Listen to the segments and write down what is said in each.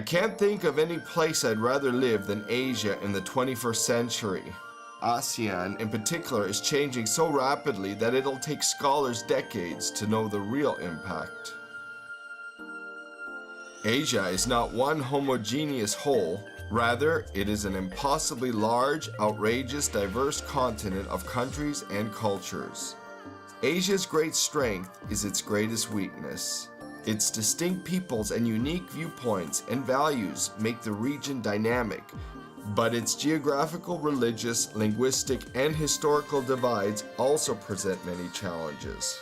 I can't think of any place I'd rather live than Asia in the 21st century. ASEAN in particular is changing so rapidly that it'll take scholars decades to know the real impact. Asia is not one homogeneous whole, rather it is an impossibly large, outrageous, diverse continent of countries and cultures. Asia's great strength is its greatest weakness. Its distinct peoples and unique viewpoints and values make the region dynamic, but its geographical, religious, linguistic, and historical divides also present many challenges.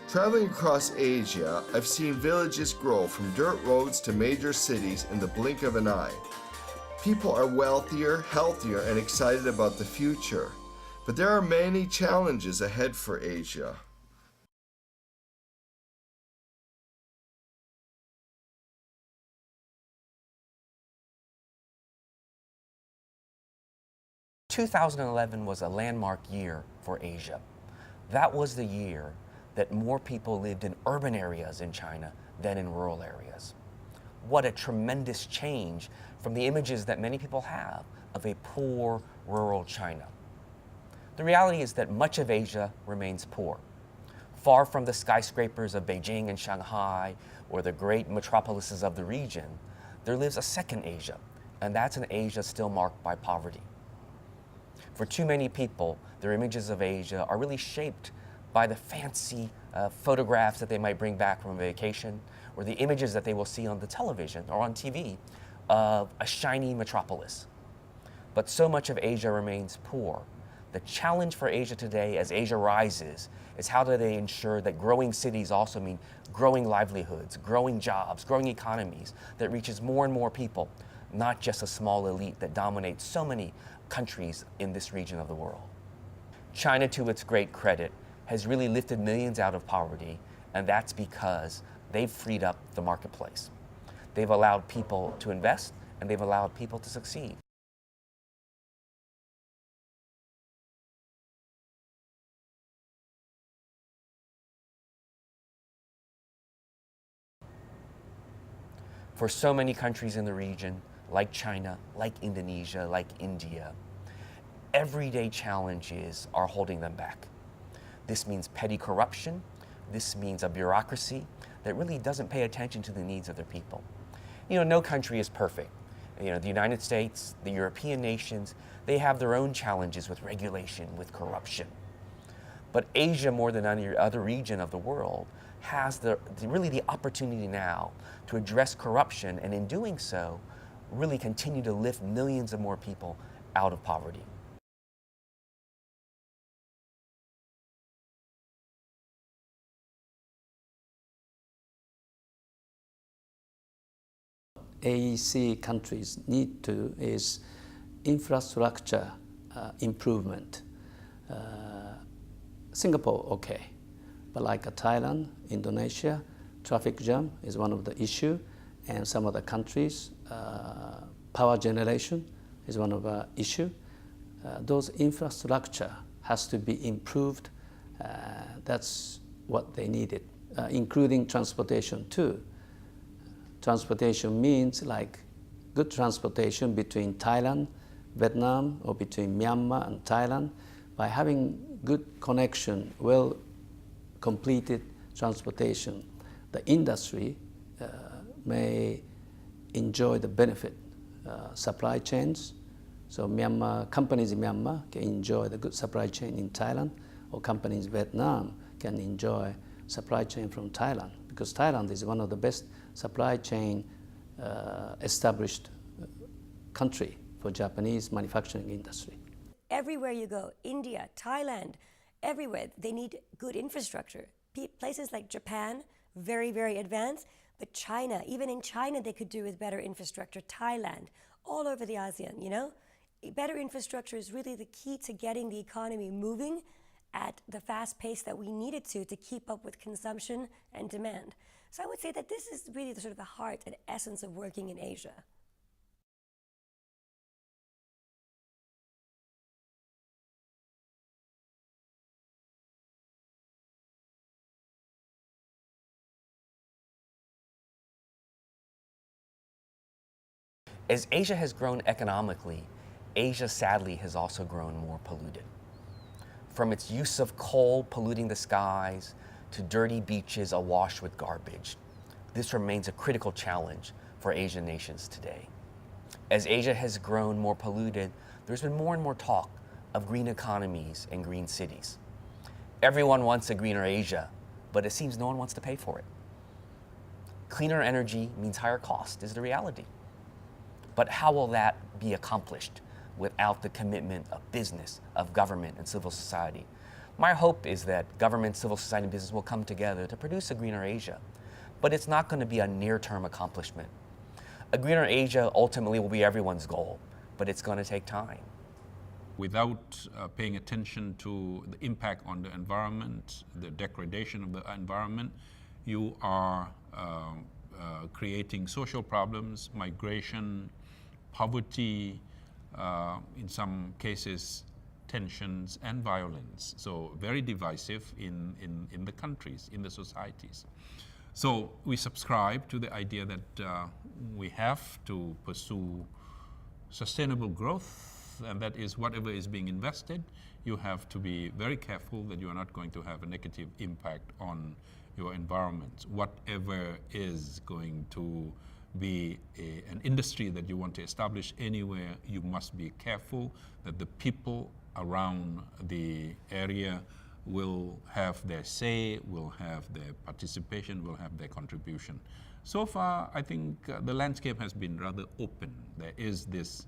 Traveling across Asia, I've seen villages grow from dirt roads to major cities in the blink of an eye. People are wealthier, healthier, and excited about the future. But there are many challenges ahead for Asia. Two 2011 was a landmark year for Asia. That was the year that more people lived in urban areas in China than in rural areas. What a tremendous change from the images that many people have of a poor rural China. The reality is that much of Asia remains poor. Far from the skyscrapers of Beijing and Shanghai or the great metropolises of the region, there lives a second Asia, and that's an Asia still marked by poverty. For too many people, their images of Asia are really shaped by the fancy photographs that they might bring back from a vacation, or the images that they will see on the television or on TV of a shiny metropolis. But so much of Asia remains poor. The challenge for Asia today as Asia rises is how do they ensure that growing cities also mean growing livelihoods, growing jobs, growing economies that reaches more and more people, not just a small elite that dominates so many countries in this region of the world. China, to its great credit, has really lifted millions out of poverty, and that's because they've freed up the marketplace. They've allowed people to invest, and they've allowed people to succeed. For so many countries in the region, like China, like Indonesia, like India, everyday challenges are holding them back. This means petty corruption. This means a bureaucracy that really doesn't pay attention to the needs of their people. You know, no country is perfect. You know, the United States, the European nations, they have their own challenges with regulation, with corruption. But Asia, more than any other region of the world, has really the opportunity now to address corruption, and in doing so, really continue to lift millions of more people out of poverty. AEC countries need to is infrastructure improvement. Singapore, okay, but like Thailand, Indonesia, traffic jam is one of the issue, and some other countries, power generation is one of the issue. Those infrastructure has to be improved. That's what they needed, including transportation too. Transportation means like good transportation between Thailand, Vietnam, or between Myanmar and Thailand. By having good connection, well completed transportation, the industry may enjoy the benefit. Supply chains, so Myanmar, companies in Myanmar can enjoy the good supply chain in Thailand, or companies in Vietnam can enjoy supply chain from Thailand, because Thailand is one of the best supply chain established country for Japanese manufacturing industry. Everywhere you go, India, Thailand, everywhere, they need good infrastructure. Places like Japan, very, very advanced, but China, even in China, they could do with better infrastructure. Thailand, all over the ASEAN, you know? Better infrastructure is really the key to getting the economy moving at the fast pace that we needed to keep up with consumption and demand. So I would say that this is really the sort of the heart and essence of working in Asia. As Asia has grown economically, Asia sadly has also grown more polluted. From its use of coal polluting the skies to dirty beaches awash with garbage, this remains a critical challenge for Asian nations today. As Asia has grown more polluted, there's been more and more talk of green economies and green cities. Everyone wants a greener Asia, but it seems no one wants to pay for it. Cleaner energy means higher cost is the reality. But how will that be accomplished without the commitment of business, of government, and civil society? My hope is that government, civil society, and business will come together to produce a greener Asia. But it's not going to be a near-term accomplishment. A greener Asia ultimately will be everyone's goal, but it's going to take time. Without paying attention to the impact on the environment, the degradation of the environment, you are creating social problems, migration, poverty, in some cases tensions and violence. So very divisive in the countries, in the societies. So we subscribe to the idea that we have to pursue sustainable growth, and that is whatever is being invested, you have to be very careful that you are not going to have a negative impact on your environment. Whatever is going to be an industry that you want to establish anywhere, you must be careful that the people around the area will have their say, will have their participation, will have their contribution. So far, I think the landscape has been rather open. There is this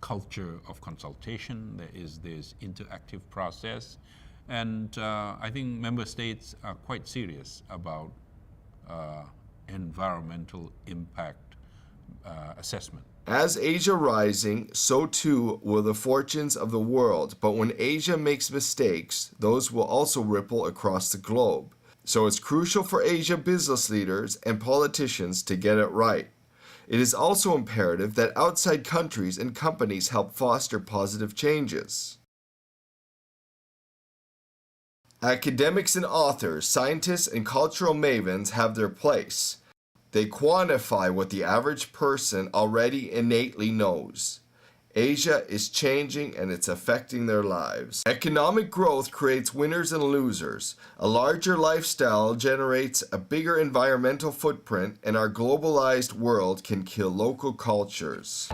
culture of consultation, there is this interactive process, and I think member states are quite serious about environmental impact assessment. As Asia rising, so too will the fortunes of the world. But when Asia makes mistakes, those will also ripple across the globe. So it's crucial for Asia business leaders and politicians to get it right. It is also imperative that outside countries and companies help foster positive changes. Academics and authors, scientists and cultural mavens have their place. They quantify what the average person already innately knows. Asia is changing and it's affecting their lives. Economic growth creates winners and losers. A larger lifestyle generates a bigger environmental footprint, and our globalized world can kill local cultures.